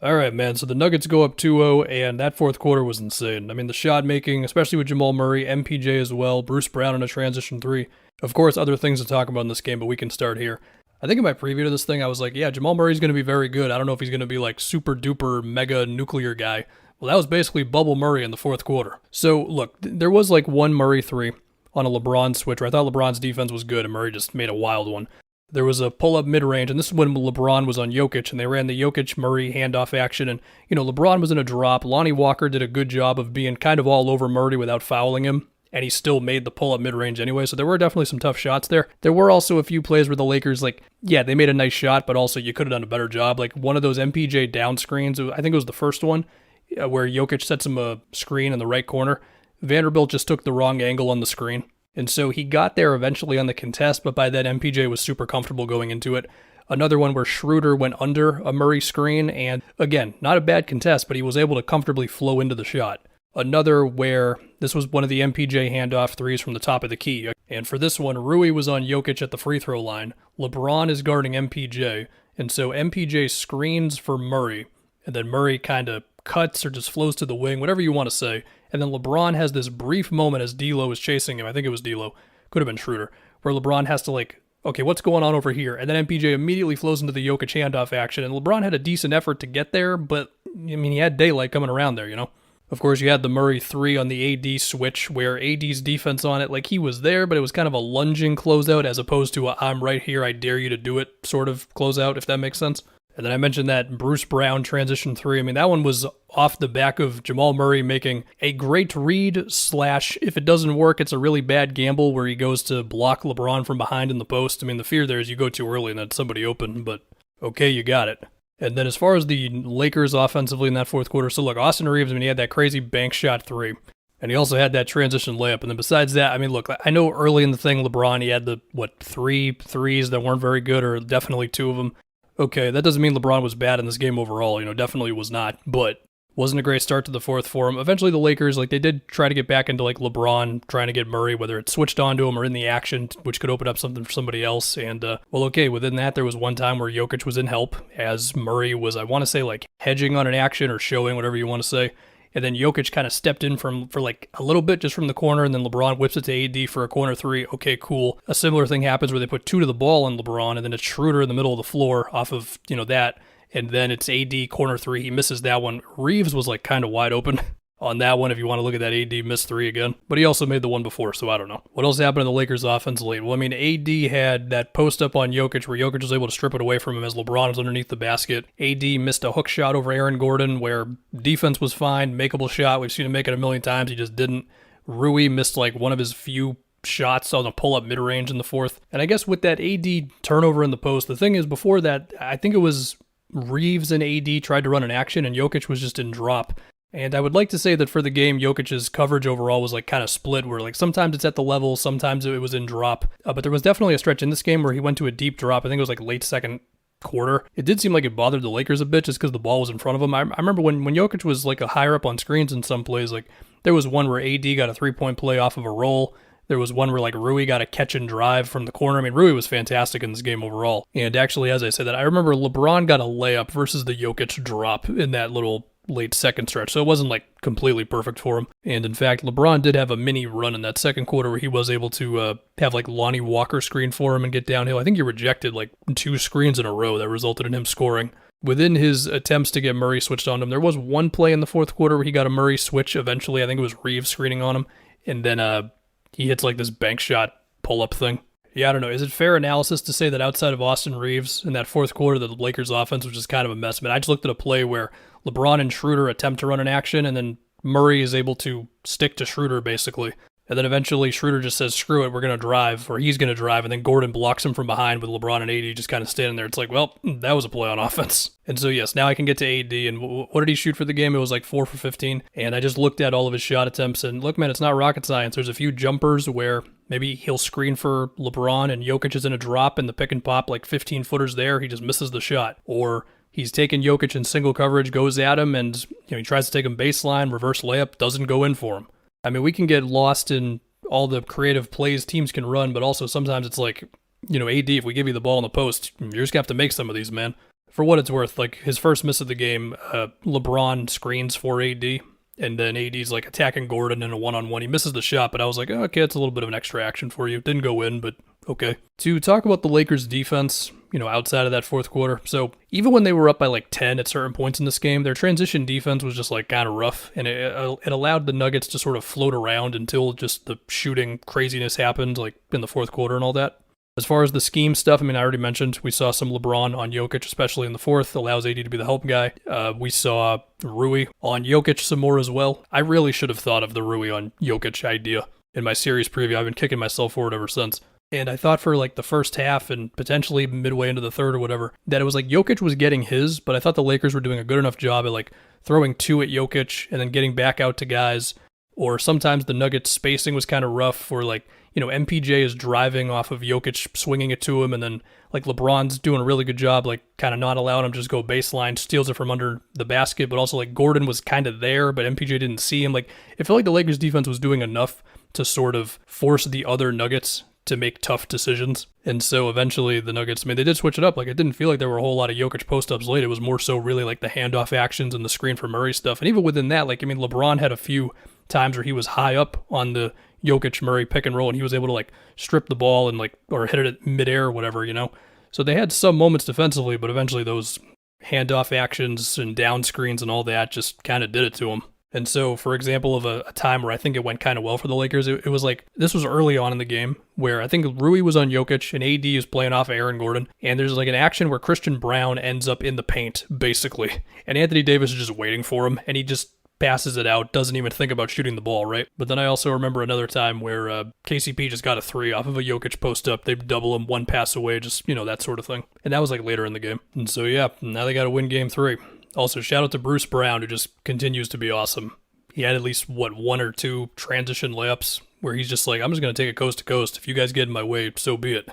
All right, man. So the Nuggets go up 2-0, and that fourth quarter was insane. I mean, the shot making, especially with Jamal Murray, MPJ as well, Bruce Brown in a transition three. Of course, other things to talk about in this game, but we can start here. I think in my preview to this thing, I was like, yeah, Jamal Murray's going to be very good. I don't know if he's going to be like super duper mega nuclear guy. Well, that was basically bubble Murray in the fourth quarter. So, look, there was like one Murray three on a LeBron switch where I thought LeBron's defense was good and Murray just made a wild one. There was a pull-up mid-range, and this is when LeBron was on Jokic, and they ran the Jokic-Murray handoff action, and, LeBron was in a drop. Lonnie Walker did a good job of being kind of all over Murray without fouling him, and he still made the pull-up mid-range anyway, so there were definitely some tough shots there. There were also a few plays where the Lakers, they made a nice shot, but also you could have done a better job. Like, one of those MPJ down screens, I think it was the first one, where Jokic sets him a screen in the right corner. Vanderbilt just took the wrong angle on the screen. And so he got there eventually on the contest, but by then MPJ was super comfortable going into it. Another one where Schroeder went under a Murray screen, and again, not a bad contest, but he was able to comfortably flow into the shot. Another where this was one of the MPJ handoff threes from the top of the key. And for this one, Rui was on Jokic at the free throw line. LeBron is guarding MPJ, and so MPJ screens for Murray, and then Murray kind of cuts or just flows to the wing, whatever you want to say. And then LeBron has this brief moment as D'Lo is chasing him. I think it was D'Lo. Could have been Schroeder. Where LeBron has to okay, what's going on over here? And then MPJ immediately flows into the Jokic handoff action. And LeBron had a decent effort to get there, but, he had daylight coming around there, Of course, you had the Murray 3 on the AD switch where AD's defense on it, he was there, but it was kind of a lunging closeout as opposed to a I'm right here, I dare you to do it sort of closeout, if that makes sense. And then I mentioned that Bruce Brown transition 3. That one was off the back of Jamal Murray making a great read / if it doesn't work, it's a really bad gamble where he goes to block LeBron from behind in the post. The fear there is you go too early and then somebody open, but okay, you got it. And then as far as the Lakers offensively in that fourth quarter, so look, Austin Reeves, he had that crazy bank shot 3. And he also had that transition layup. And then besides that, look, I know early in the thing, LeBron, he had the, 3 threes that weren't very good, or definitely 2 of them. Okay, that doesn't mean LeBron was bad in this game overall, definitely was not, but wasn't a great start to the fourth for him. Eventually the Lakers, they did try to get back into LeBron trying to get Murray, whether it switched onto him or in the action, which could open up something for somebody else. And, within that, there was one time where Jokic was in help as Murray was, I want to say, hedging on an action or showing, whatever you want to say. And then Jokic kind of stepped in for a little bit just from the corner, and then LeBron whips it to AD for a corner 3. Okay, cool. A similar thing happens where they put 2 to the ball on LeBron, and then it's Schroeder in the middle of the floor off of, that. And then it's AD corner 3. He misses that one. Reeves was kind of wide open on that one if you want to look at that AD missed 3 again. But he also made the one before, so I don't know. What else happened in the Lakers offense late? Well, AD had that post up on Jokic where Jokic was able to strip it away from him as LeBron was underneath the basket. AD missed a hook shot over Aaron Gordon where defense was fine, makeable shot. We've seen him make it a million times. He just didn't. Rui missed one of his few shots on a pull-up mid-range in the fourth. And I guess with that AD turnover in the post, the thing is before that, I think it was Reeves and AD tried to run an action and Jokic was just in drop. And I would like to say that for the game, Jokic's coverage overall was kind of split where sometimes it's at the level, sometimes it was in drop. But there was definitely a stretch in this game where he went to a deep drop. I think it was late second quarter. It did seem like it bothered the Lakers a bit just because the ball was in front of him. I remember when Jokic was a higher up on screens in some plays, there was one where AD got a 3-point play off of a roll. There was one where Rui got a catch and drive from the corner. Rui was fantastic in this game overall. And actually, as I said that, I remember LeBron got a layup versus the Jokic drop in that little late second stretch. So it wasn't completely perfect for him. And in fact, LeBron did have a mini run in that second quarter where he was able to have Lonnie Walker screen for him and get downhill. I think he rejected 2 screens in a row that resulted in him scoring. Within his attempts to get Murray switched on him, there was one play in the fourth quarter where he got a Murray switch eventually. I think it was Reeves screening on him. And then he hits this bank shot pull-up thing. Yeah, I don't know. Is it fair analysis to say that outside of Austin Reeves in that fourth quarter, the Lakers offense was just kind of a mess? I just looked at a play where LeBron and Schroeder attempt to run an action, and then Murray is able to stick to Schroeder, basically. And then eventually Schroeder just says, screw it, we're going to drive, or he's going to drive, and then Gordon blocks him from behind with LeBron and AD just kind of standing there. It's well, that was a play on offense. And so, yes, now I can get to AD, and what did he shoot for the game? It was 4 for 15, and I just looked at all of his shot attempts, and look, man, it's not rocket science. There's a few jumpers where maybe he'll screen for LeBron, and Jokic is in a drop, and the pick and pop, 15-footers there, he just misses the shot. Or he's taking Jokic in single coverage, goes at him, and he tries to take him baseline, reverse layup, doesn't go in for him. We can get lost in all the creative plays teams can run, but also sometimes it's AD, if we give you the ball in the post, you're just going to have to make some of these, man. For what it's worth, like his first miss of the game, LeBron screens for AD, and then AD's like attacking Gordon in a one-on-one. He misses the shot, but I was like, oh, okay, it's a little bit of an extra action for you. Didn't go in, but okay. To talk about the Lakers' defense, outside of that fourth quarter. So even when they were up by like 10 at certain points in this game, their transition defense was just like kind of rough, and it allowed the Nuggets to sort of float around until just the shooting craziness happened, like in the fourth quarter and all that. As far as the scheme stuff, I already mentioned we saw some LeBron on Jokic, especially in the fourth, allows AD to be the help guy. We saw Rui on Jokic some more as well. I really should have thought of the Rui on Jokic idea in my series preview. I've been kicking myself for it ever since. And I thought for like the first half and potentially midway into the third or whatever, that it was like Jokic was getting his, but I thought the Lakers were doing a good enough job at like throwing two at Jokic and then getting back out to guys. Or sometimes the Nuggets spacing was kind of rough, or like, MPJ is driving off of Jokic, swinging it to him, and then like LeBron's doing a really good job, like kind of not allowing him to just go baseline, steals it from under the basket, but also like Gordon was kind of there, but MPJ didn't see him. Like, it felt like the Lakers defense was doing enough to sort of force the other Nuggets to make tough decisions. And so eventually the Nuggets, they did switch it up. Like, it didn't feel like there were a whole lot of Jokic post-ups late. It was more so really like the handoff actions and the screen for Murray stuff. And even within that, like, LeBron had a few times where he was high up on the Jokic Murray pick and roll, and he was able to like strip the ball and like, or hit it at midair or whatever, So they had some moments defensively, but eventually those handoff actions and down screens and all that just kind of did it to them. And so, for example, of a time where I think it went kind of well for the Lakers, it was like, this was early on in the game where I think Rui was on Jokic and AD is playing off Aaron Gordon. And there's like an action where Christian Brown ends up in the paint, basically. And Anthony Davis is just waiting for him, and he just passes it out, doesn't even think about shooting the ball, right? But then I also remember another time where KCP just got a three off of a Jokic post-up. They double him one pass away, just, that sort of thing. And that was like later in the game. And so, yeah, now they got to win game 3. Also, shout out to Bruce Brown, who just continues to be awesome. He had at least, one or two transition layups where he's just like, I'm just going to take it coast to coast. If you guys get in my way, so be it.